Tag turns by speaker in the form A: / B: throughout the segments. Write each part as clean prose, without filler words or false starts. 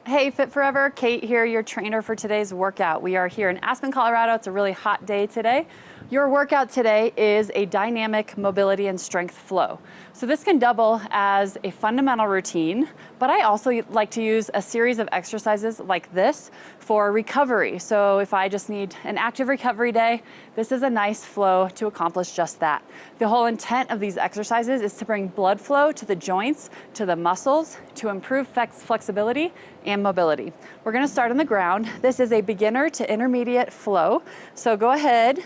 A: Hey, Fit Forever, Kate here, your trainer for today's workout. We are here in Aspen, Colorado. It's a really hot day today. Your workout today is a dynamic mobility and strength flow. So this can double as a fundamental routine, but I also like to use a series of exercises like this for recovery. So if I just need an active recovery day, this is a nice flow to accomplish just that. The whole intent of these exercises is to bring blood flow to the joints, to the muscles, to improve flexibility and mobility. We're gonna start on the ground. This is a beginner to intermediate flow. So go ahead,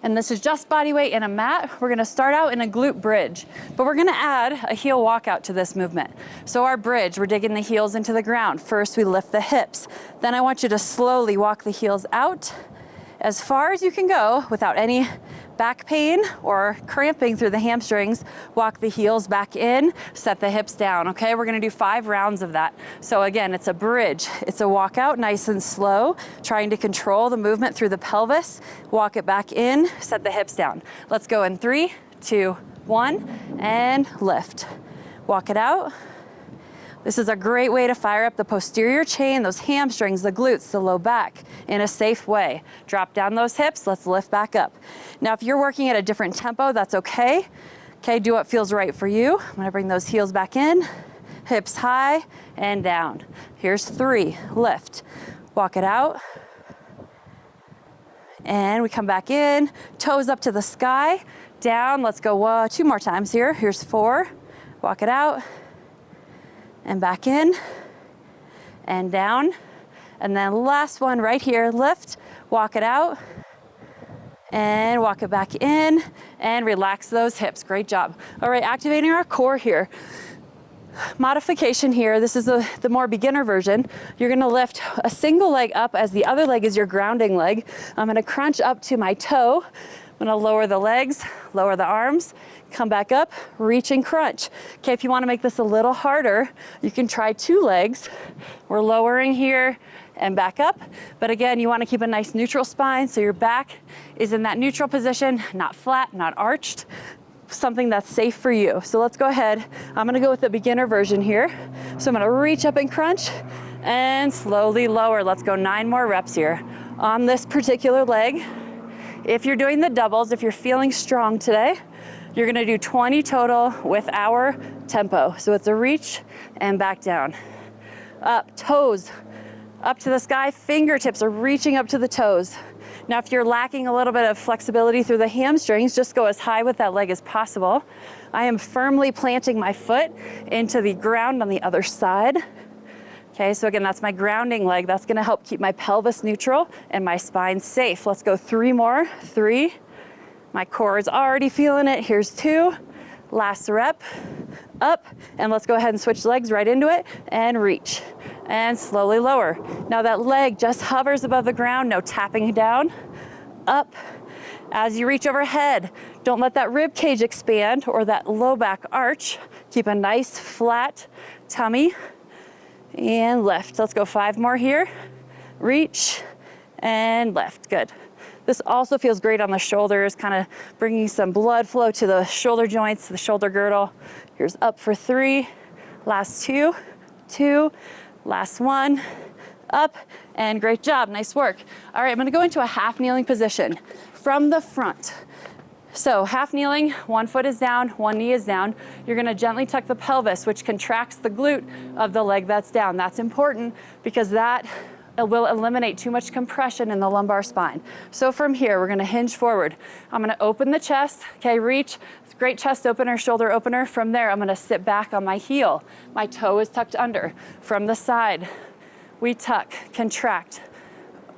A: and this is just body weight in a mat. We're gonna start out in a glute bridge, but we're gonna add a heel walkout to this movement. So our bridge, we're digging the heels into the ground. First, we lift the hips. Then I want you to slowly walk the heels out as far as you can go without any back pain or cramping through the hamstrings. Walk the heels back in, set the hips down, okay? We're gonna do 5 rounds of that. So again, it's a bridge. It's a walkout, nice and slow, trying to control the movement through the pelvis. Walk it back in, set the hips down. Let's go in 3, 2, 1, and lift. Walk it out. This is a great way to fire up the posterior chain, those hamstrings, the glutes, the low back in a safe way. Drop down those hips, let's lift back up. Now, if you're working at a different tempo, that's okay. Okay, do what feels right for you. I'm gonna bring those heels back in, hips high and down. Here's 3, lift. Walk it out. And we come back in, toes up to the sky, down. Let's go 2 more times here. Here's 4, walk it out. And back in, and down. And then last one right here, lift, walk it out, and walk it back in, and relax those hips, great job. All right, activating our core here. Modification here, this is the more beginner version. You're gonna lift a single leg up as the other leg is your grounding leg. I'm gonna crunch up to my toe. I'm gonna lower the legs, lower the arms, come back up, reach and crunch. Okay, if you wanna make this a little harder, you can try 2 legs. We're lowering here and back up. But again, you wanna keep a nice neutral spine so your back is in that neutral position, not flat, not arched, something that's safe for you. So let's go ahead. I'm gonna go with the beginner version here. So I'm gonna reach up and crunch and slowly lower. Let's go 9 more reps here. On this particular leg, if you're doing the doubles, if you're feeling strong today, you're gonna do 20 total with our tempo. So it's a reach and back down. Up, toes, up to the sky, fingertips are reaching up to the toes. Now, if you're lacking a little bit of flexibility through the hamstrings, just go as high with that leg as possible. I am firmly planting my foot into the ground on the other side. Okay, so again, that's my grounding leg. That's gonna help keep my pelvis neutral and my spine safe. Let's go 3 more, 3. My core is already feeling it. Here's 2, last rep, up, and let's go ahead and switch legs right into it and reach, and slowly lower. Now that leg just hovers above the ground, no tapping down, up. As you reach overhead, don't let that rib cage expand or that low back arch. Keep a nice flat tummy. And lift. Let's go 5 more here. Reach and lift. Good. This also feels great on the shoulders, kind of bringing some blood flow to the shoulder joints, the shoulder girdle. Here's up for 3. Last 2, 2. Last 1. Up. And great job. Nice work. All right, I'm going to go into a half kneeling position from the front. So half kneeling, 1 foot is down, 1 knee is down. You're gonna gently tuck the pelvis, which contracts the glute of the leg that's down. That's important because that will eliminate too much compression in the lumbar spine. So from here, we're gonna hinge forward. I'm gonna open the chest, okay, reach. Great chest opener, shoulder opener. From there, I'm gonna sit back on my heel. My toe is tucked under. From the side, we tuck, contract.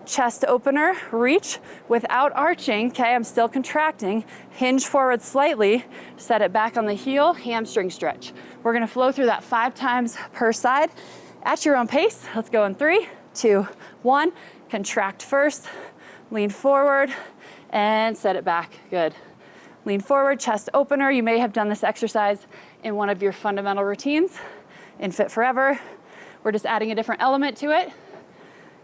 A: Chest opener, reach without arching, okay, I'm still contracting, hinge forward slightly, set it back on the heel, hamstring stretch. We're gonna flow through that 5 times per side at your own pace. Let's go in 3, 2, 1, contract first, lean forward, and set it back, good. Lean forward, chest opener. You may have done this exercise in one of your fundamental routines in Fit Forever. We're just adding a different element to it.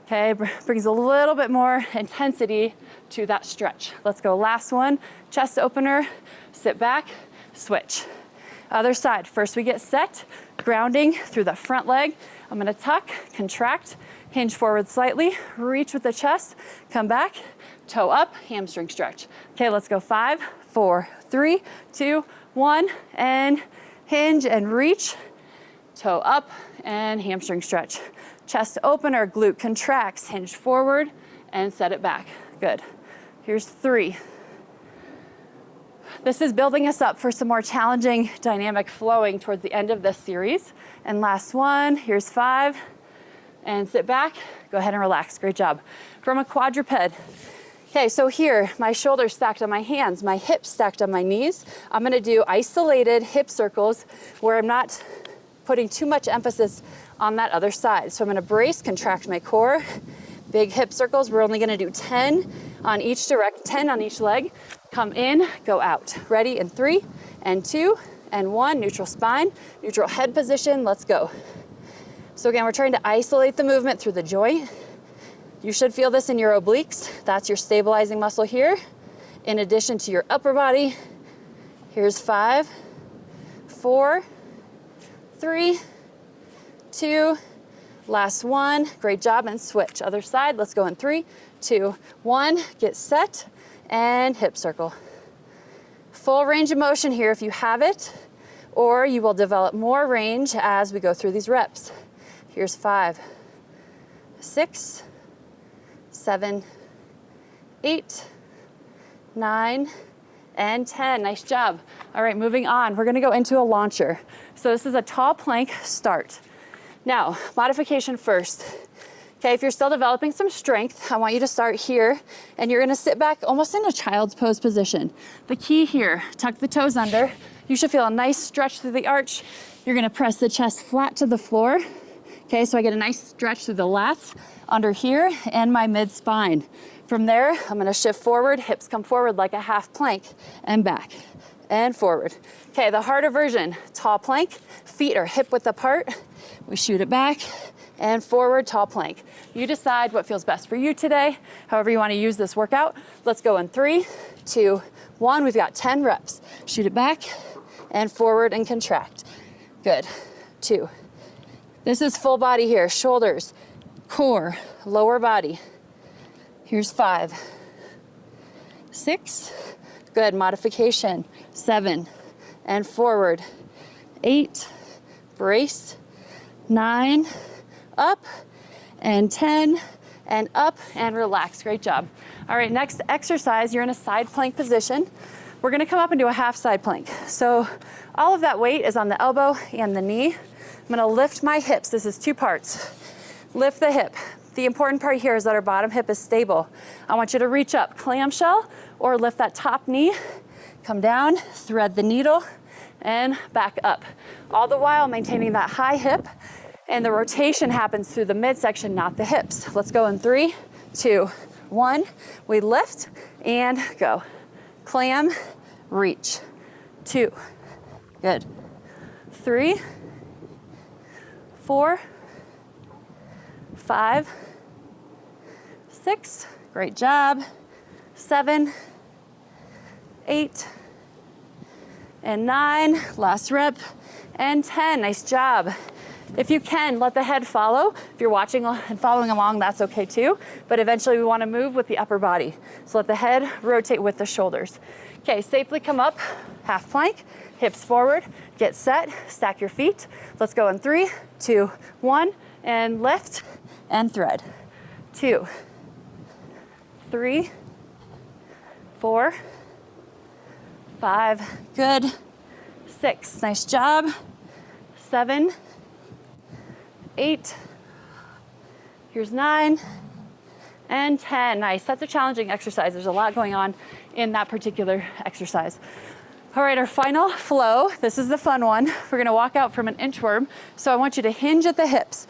A: Okay, brings a little bit more intensity to that stretch. Let's go last one, chest opener, sit back, switch. Other side. First we get set, grounding through the front leg. I'm gonna tuck, contract, hinge forward slightly, reach with the chest, come back, toe up, hamstring stretch. Okay, let's go 5, 4, 3, 2, 1, and hinge and reach, toe up, and hamstring stretch. Chest open or glute contracts, hinge forward, and set it back. Good. Here's 3. This is building us up for some more challenging dynamic flowing towards the end of this series. And last one, here's 5. And sit back, go ahead and relax. Great job. From a quadruped. Okay, so here, my shoulders stacked on my hands, my hips stacked on my knees. I'm gonna do isolated hip circles where I'm not putting too much emphasis on that other side. So I'm gonna brace, contract my core, big hip circles. We're only gonna do 10 on each 10 on each leg. Come in, go out. Ready in 3 and 2 and 1, neutral spine, neutral head position, let's go. So again, we're trying to isolate the movement through the joint. You should feel this in your obliques. That's your stabilizing muscle here. In addition to your upper body, here's 5, 4, 3, 2, last one. Great job, and switch. Other side, let's go in 3, 2, 1. Get set, and hip circle. Full range of motion here if you have it, or you will develop more range as we go through these reps. Here's 5, 6, 7, 8, 9, and 10. Nice job. All right, moving on. We're gonna go into a launcher. So this is a tall plank start. Now, modification first. Okay, if you're still developing some strength, I want you to start here, and you're gonna sit back almost in a child's pose position. The key here, tuck the toes under. You should feel a nice stretch through the arch. You're gonna press the chest flat to the floor. Okay, so I get a nice stretch through the lats, under here, and my mid-spine. From there, I'm gonna shift forward, hips come forward like a half plank, and back, and forward. Okay, the harder version, tall plank, feet are hip width apart. We shoot it back, and forward, tall plank. You decide what feels best for you today, however you wanna use this workout. Let's go in 3, 2, 1. We've got 10 reps. Shoot it back, and forward, and contract. Good, 2. This is full body here, shoulders, core, lower body. Here's 5, 6, good, modification, 7, and forward, 8, brace, 9, up, and 10, and up, and relax, great job. All right, next exercise, you're in a side plank position. We're gonna come up and do a half side plank. So all of that weight is on the elbow and the knee. I'm gonna lift my hips. This is 2 parts. Lift the hip. The important part here is that our bottom hip is stable. I want you to reach up, clamshell, or lift that top knee, come down, thread the needle, and back up. All the while maintaining that high hip, and the rotation happens through the midsection, not the hips. Let's go in 3, 2, 1. We lift, and go. Clam, reach. 2, good. 3, 4, 5, 6, great job, 7, 8, and 9, last rep, and 10, nice job. If you can, let the head follow. If you're watching and following along, that's okay too, but eventually we wanna move with the upper body. So let the head rotate with the shoulders. Okay, safely come up, half plank, hips forward, get set, stack your feet. Let's go in 3, 2, 1, and lift, and thread. 2, 3, 4, 5, good. 6, nice job. 7, 8, here's 9, and 10, nice. That's a challenging exercise. There's a lot going on in that particular exercise. All right, our final flow, this is the fun one. We're gonna walk out from an inchworm. So I want you to hinge at the hips.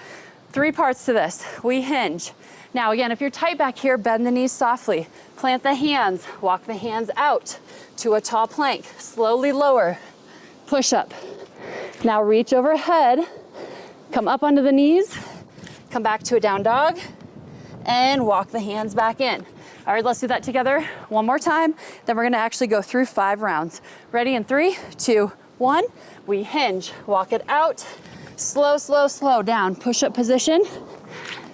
A: 3 parts to this. We hinge. Now again, if you're tight back here, bend the knees softly. Plant the hands, walk the hands out to a tall plank. Slowly lower, push up. Now reach overhead, come up onto the knees, come back to a down dog, and walk the hands back in. All right, let's do that together one more time. Then we're gonna actually go through 5 rounds. Ready in 3, 2, 1. We hinge, walk it out. Slow, slow, slow down. Push-up position.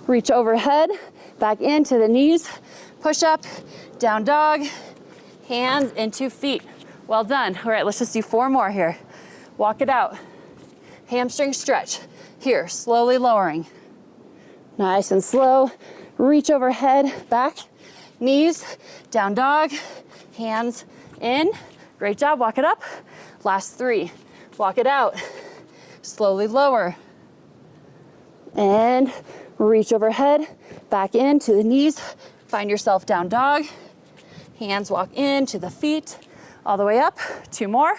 A: Reach overhead, back into the knees. Push up, down dog, hands into feet. Well done. All right, let's just do 4 more here. Walk it out. Hamstring stretch. Here, slowly lowering. Nice and slow. Reach overhead, back, knees, down dog, hands in. Great job, walk it up. Last 3. Walk it out. Slowly lower. And reach overhead, back into the knees. Find yourself down dog. Hands walk into the feet, all the way up. 2 more.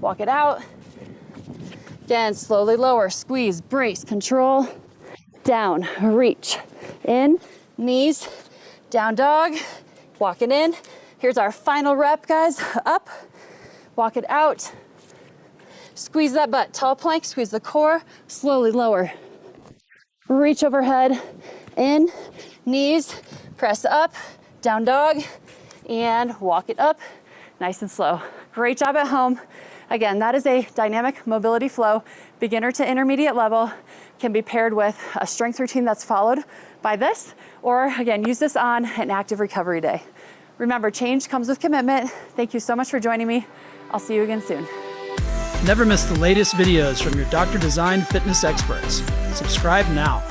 A: Walk it out. Again, slowly lower, squeeze, brace, control. Down, reach, in, knees, down dog, walk it in. Here's our final rep, guys. Up, walk it out. Squeeze that butt, tall plank, squeeze the core, slowly lower. Reach overhead, in, knees, press up, down dog, and walk it up, nice and slow. Great job at home. Again, that is a dynamic mobility flow, beginner to intermediate level, can be paired with a strength routine that's followed by this, or again, use this on an active recovery day. Remember, change comes with commitment. Thank you so much for joining me. I'll see you again soon.
B: Never miss the latest videos from your Dr. Design fitness experts. Subscribe now.